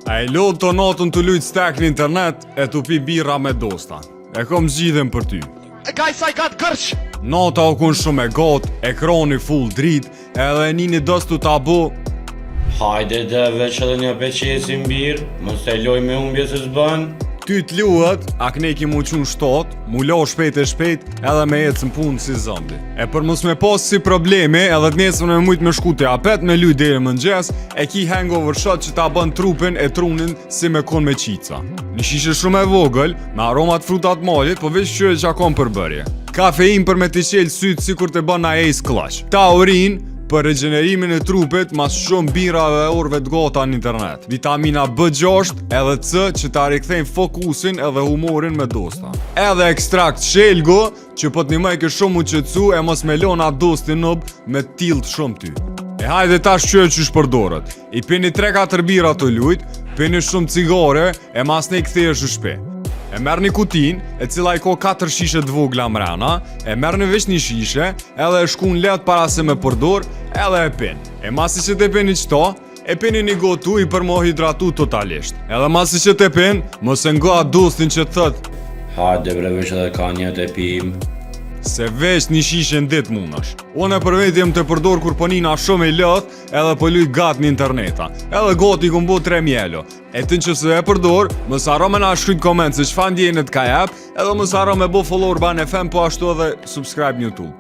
A e lot të natën të lujt stek në internet e të pi birra me dosta. E kom zgjidhen për ty. Guys, I got gërsh! Nata u kun shumë e got, ekrani full drit, edhe nini dostu ta bu. Hajde dhe veç edhe një peqesin birë, mos e loj me humbje se s'bën. Ty t'luhet, a këne ki mu qun shtot, mu lo shpejt edhe me jetë në punë si zëmbi. E për mos me pas si probleme, edhe t'nesën me mujt me shku të apet me luj deri mëngjes, e ki hangover shot që ta bën trupin e trunin si me kon me qica. Një shishe shumë e vogël, me aromat frutat malit, po veç qyre që akon përbërje. Kafein për me t'i qelë sytë si kur të bën na Ace Clutch. Taurin për regenerimin e trupit mas shumë birave e orëve t'gata në internet. Vitamina B6 edhe C që ta rikthejnë fokusin edhe humorin me dosta. Edhe ekstrakt shelgo që po t'nimoj ke shumë u qetsu e mos me lona dosti nëb me tilt shumë ty. E hajde tash qyre qysh përdorët. I pini 3-4 bira të lujt, pini shumë cigare e mas ne i kthejesh në shtëpi. E merr një kutin, e cila i ko 4 shishe t'vogla mrena, e merr një veç një shishe, edhe e shkun let para se me përdor, edhe e pin. E masi që te pini qëto, e pini një gotu i për mo hidratu totalisht. Edhe masi që te pin, mos e nga dostin që thët. Hajde bre veç edhe ka një të pim. Se veç një shishe në dit munash. Unë e për vetë jem të përdor kur ponina shumë i lët, edhe po luj gat në interneta. Edhe goti ku mbo 3 mjelo. E të në që se e përdor, mos haro me na shkryt koment se çfarë ndjenit ka jep, edhe mos haro me bo follow Urban FM, po ashtu edhe subscribe në YouTube.